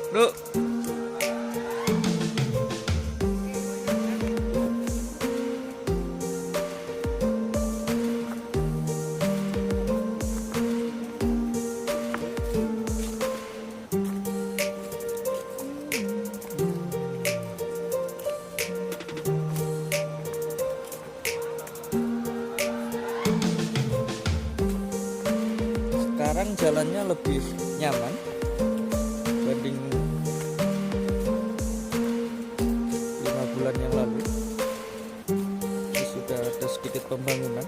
Duk. Sekarang jalannya lebih nyaman dibanding 5 bulan yang lalu. Ini sudah ada sedikit pembangunan.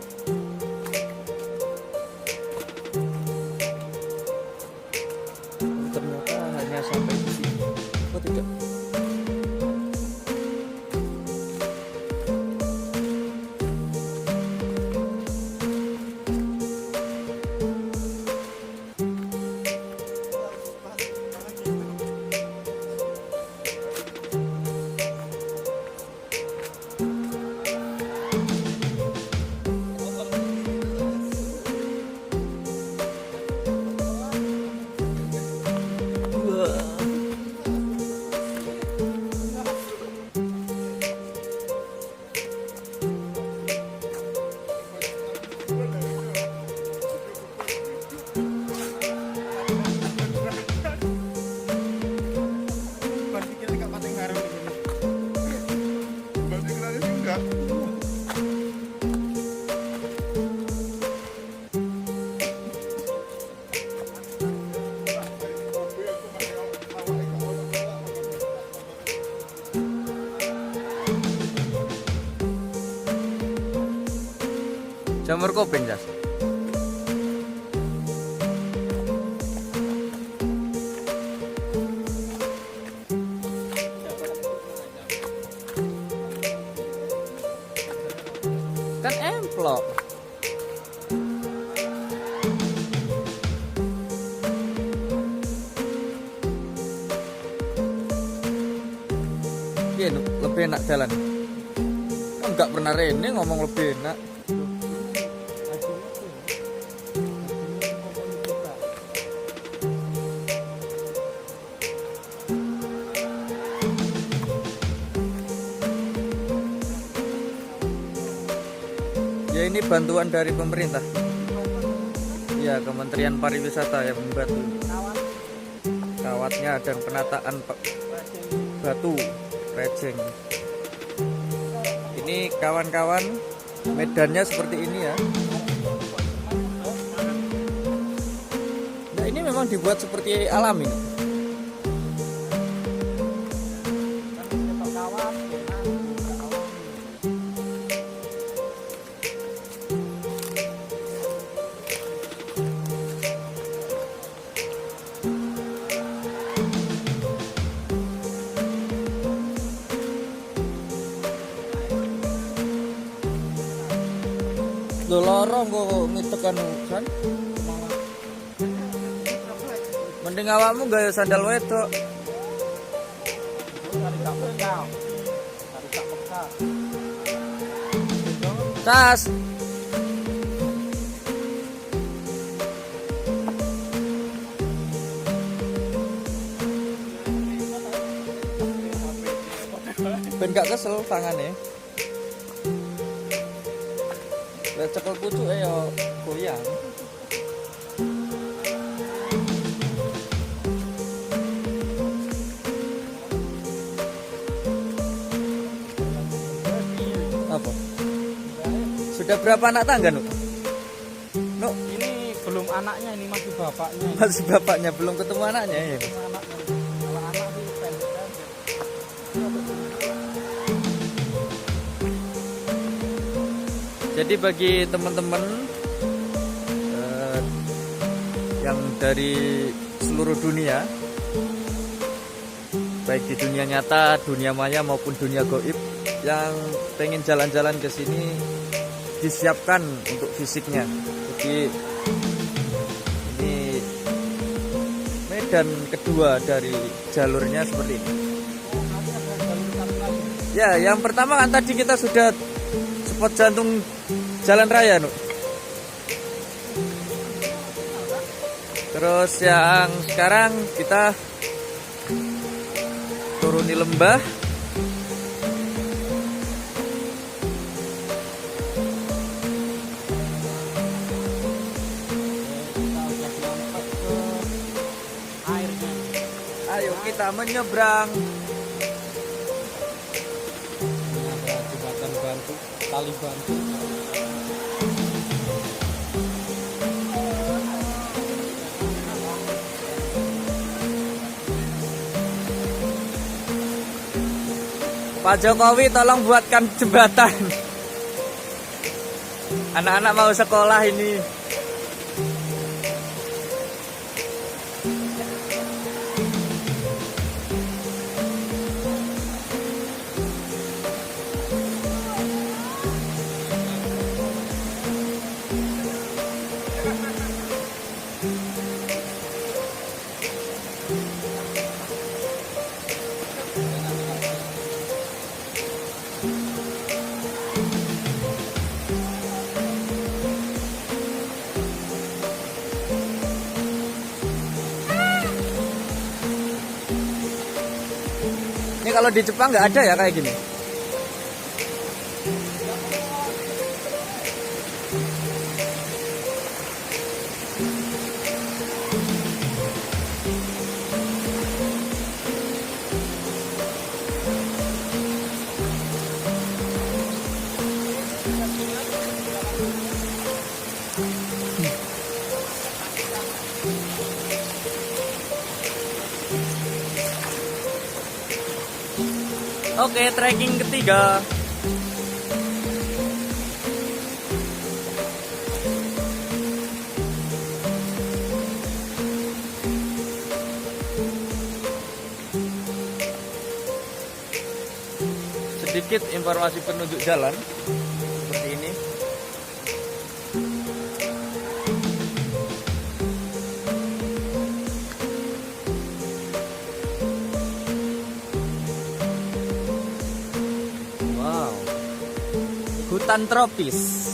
Ternyata hanya sampai di sini. Oh tidak. Jamur kuping, Jas. Kan emplok. Iya, lebih enak jalan. Enggak pernah Rene ngomong lebih enak. Ya ini bantuan dari pemerintah. Ya, Kementerian Pariwisata yang membantu. Kawatnya dan penataan batu rejeng. Ini kawan-kawan, medannya seperti ini ya. Nah, ini memang dibuat seperti alam ini. Lho lorong kok ngitekan kan. Mending awakmu gaya sandal wedok. Tas. Ben gak kesel tangannya. Cekel pucuk ya goyang. Apa? Sudah berapa anak tangga, Nuk? Nuk, ini belum anaknya, ini masih bapaknya. Masih bapaknya, belum ketemu anaknya ya. Jadi bagi teman-teman yang dari seluruh dunia, baik di dunia nyata, dunia maya maupun dunia gaib, yang pengen jalan-jalan ke sini disiapkan untuk fisiknya. Jadi ini medan kedua dari jalurnya seperti ini. Ya, yang pertama kan tadi kita sudah spot jantung jalan raya, Nuk. Terus yang sekarang kita turuni lembah. Kita udah sampai ke airnya. Ayo kita menyeberang. Ini ada jembatan bantu, tali bantu. Pak Jokowi tolong buatkan jembatan. Anak-anak mau sekolah ini. Ini kalau di Jepang nggak ada ya kayak gini. Oke, trekking ketiga. Sedikit informasi penunjuk jalan seperti ini. Wow, hutan tropis.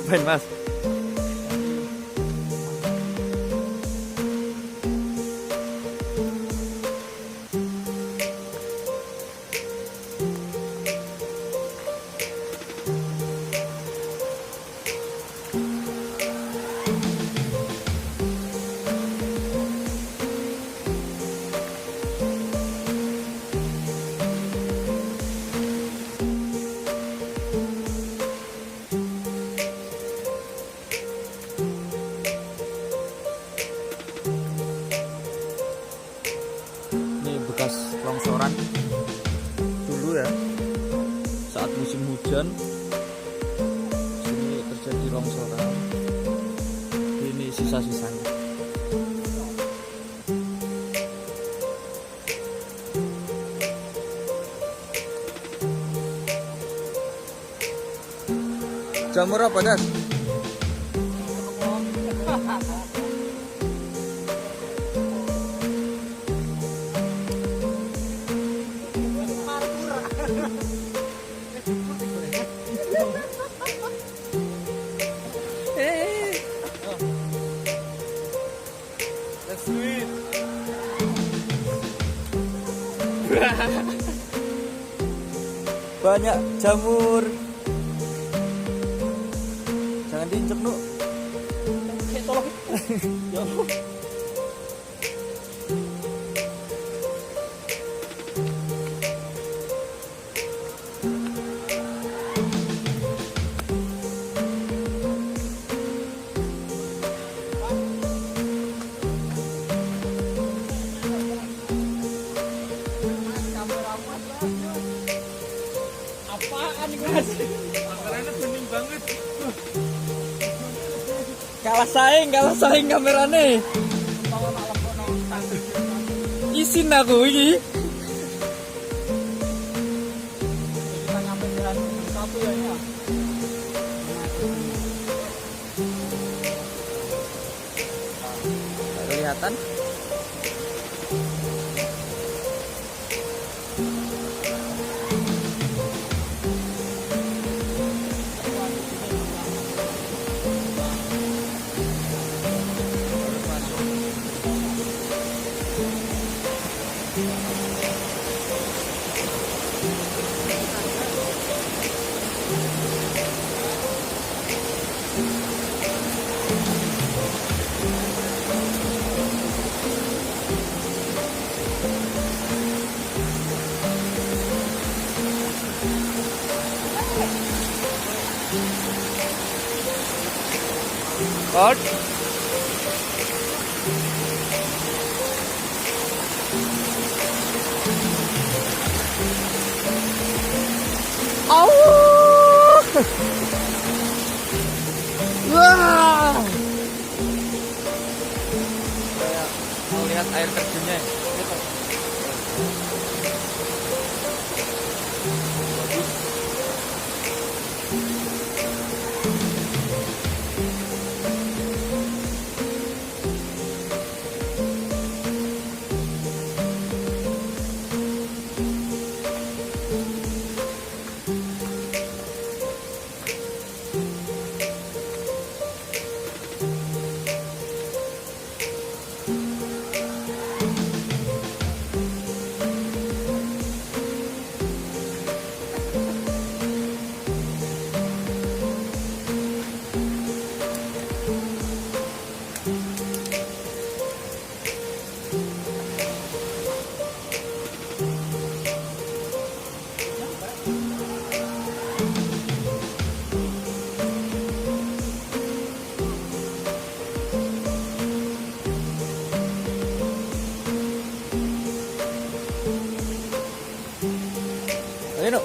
Ngapain mas? Ini bekas longsoran dulu ya, saat musim hujan sini terjadi longsoran. Ini sisa-sisanya. Jamur apa das? Let's do it. Banyak jamur. Jangan diinjek nu. Tolong. Ya Allah. Apaan Mas? Kameranya bening banget. Kalah saing kamerane. Isin aku iki. Kita nyampe jalan satu ya ini. Kelihatan. Cord. Oh. Wah. Mau lihat air terjunnya. Ayo, Nuk.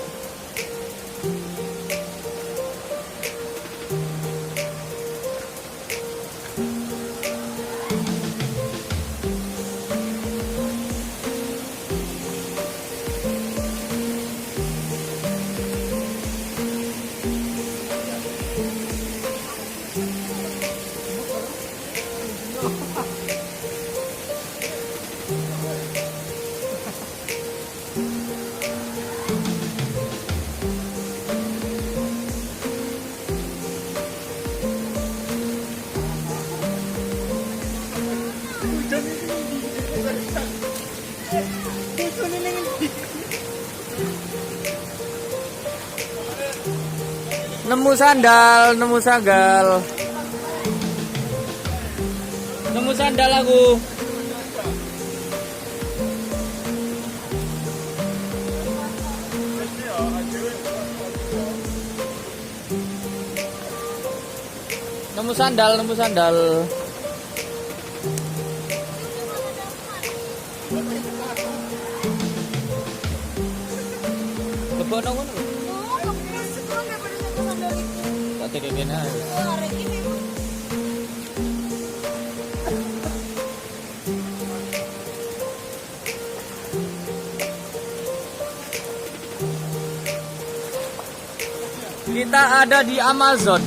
Nemu sandal. Nemu sandal aku. Nemu sandal. Kebono ngono. Tak tegeken ae. Kita ada di Amazon.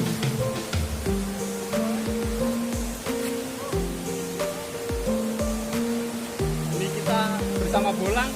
Ini kita bersama Bolang.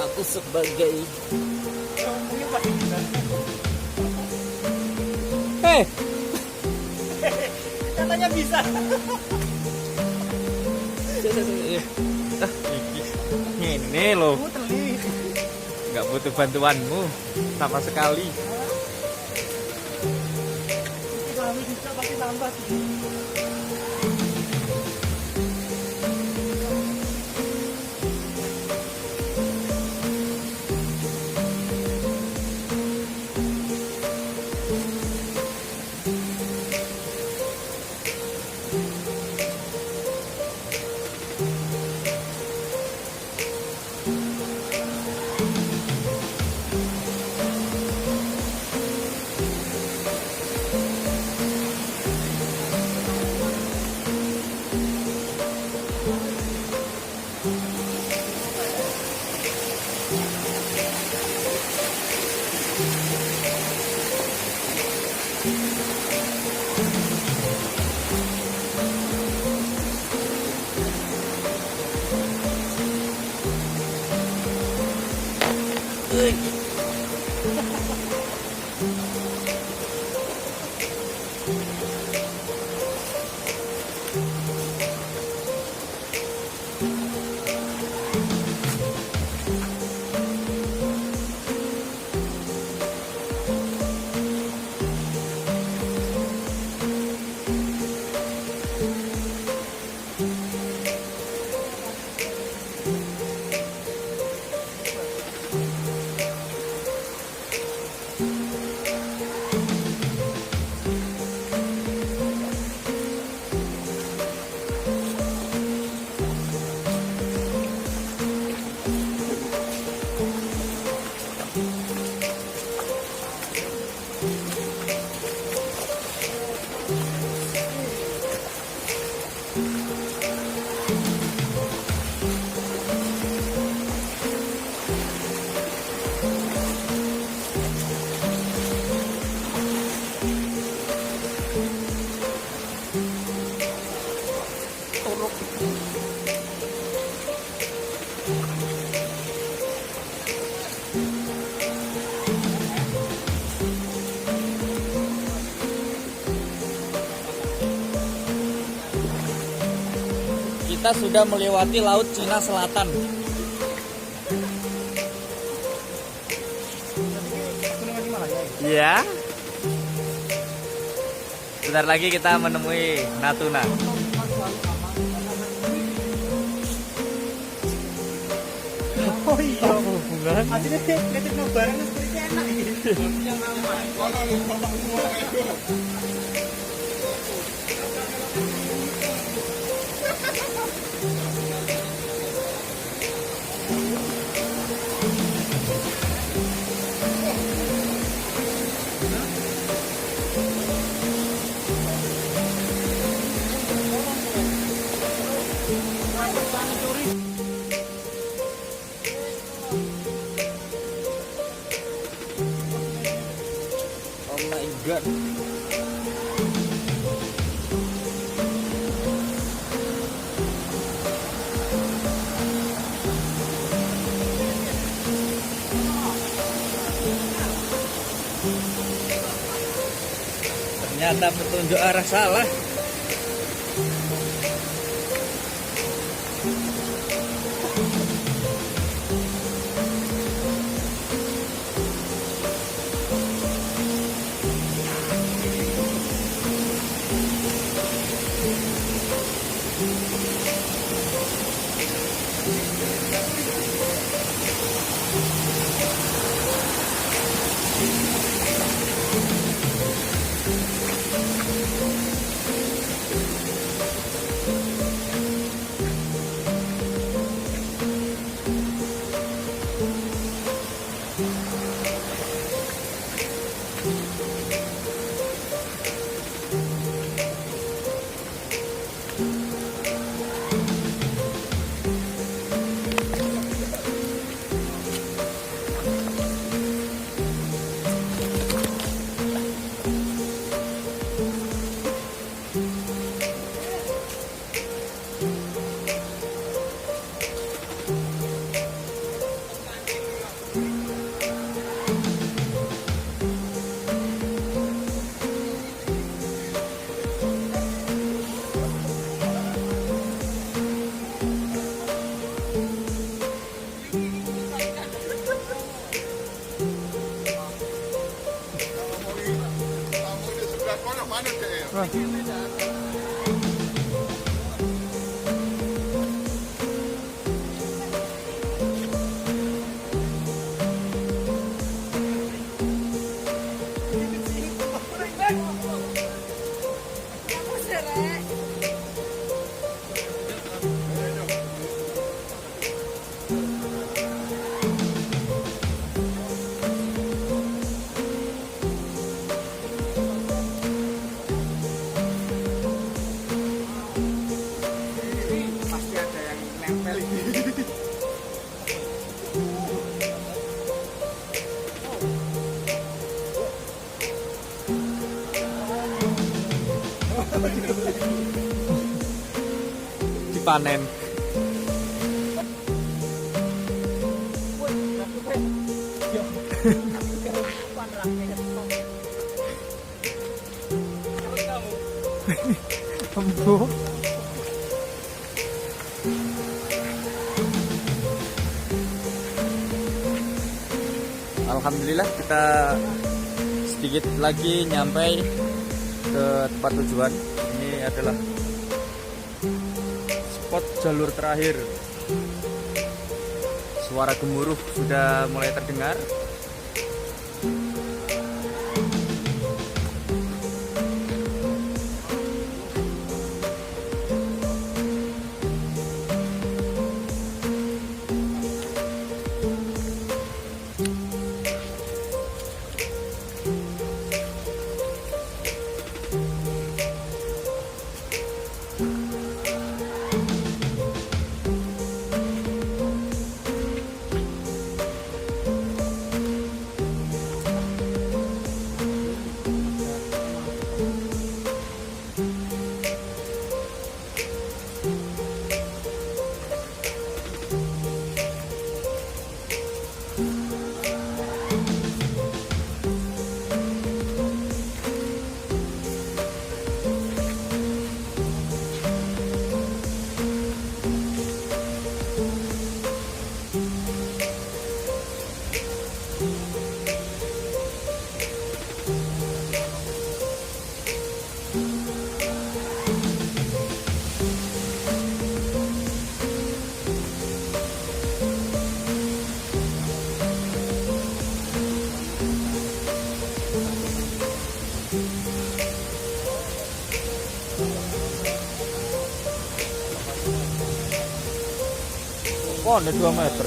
Aku sebagai Hei, Katanya bisa. ini loh, nggak butuh bantuanmu sama sekali. Kami bisa pasti tambah. Kita sudah melewati Laut Cina Selatan. Iya. Sebentar lagi kita menemui Natuna. Oh iya. Hubungan? Aslinya nitip barang seperti enak gitu. Oh my god. Ternyata petunjuk arah salah. Pasti ada yang nempel ini. Dipanen. Empuk. Alhamdulillah kita sedikit lagi nyampe ke tempat tujuan. Ini adalah spot jalur terakhir. Suara gemuruh sudah mulai terdengar. Oh, ada 2 meter.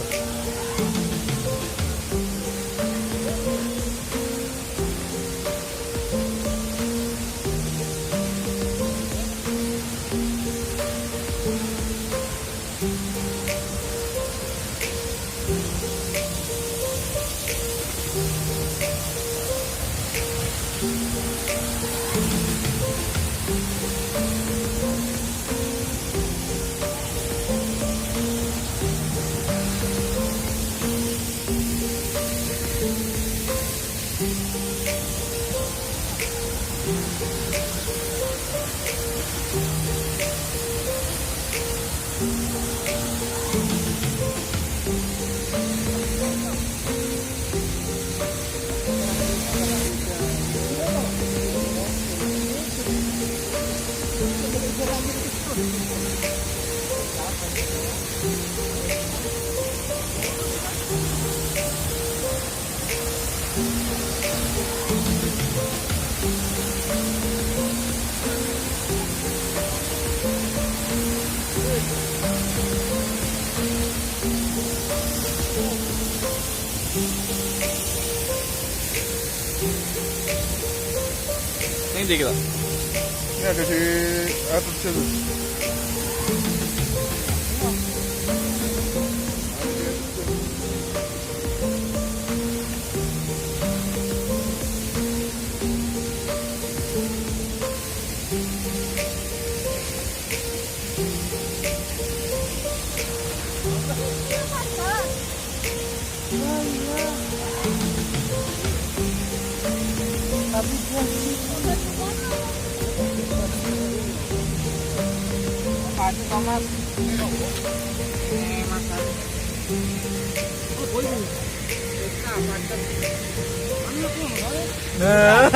Ini di kita. Ini ada di air terjun. Nah.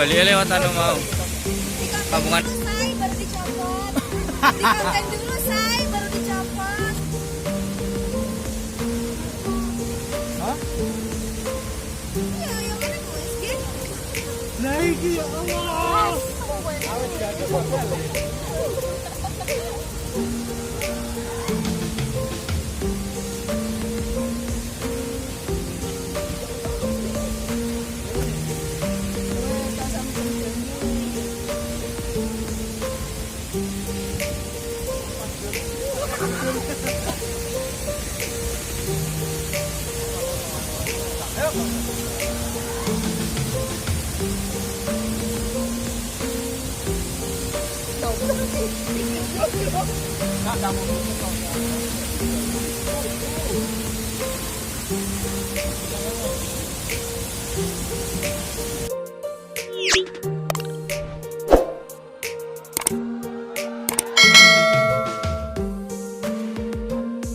Bali lewat anu mau. Tabungan. Say baru dicopot. Dikonten dulu say baru dicopot. Hah? Iya, yang mana tuh SG? Nah iki ya Allah. Awet gak ada apa-apa.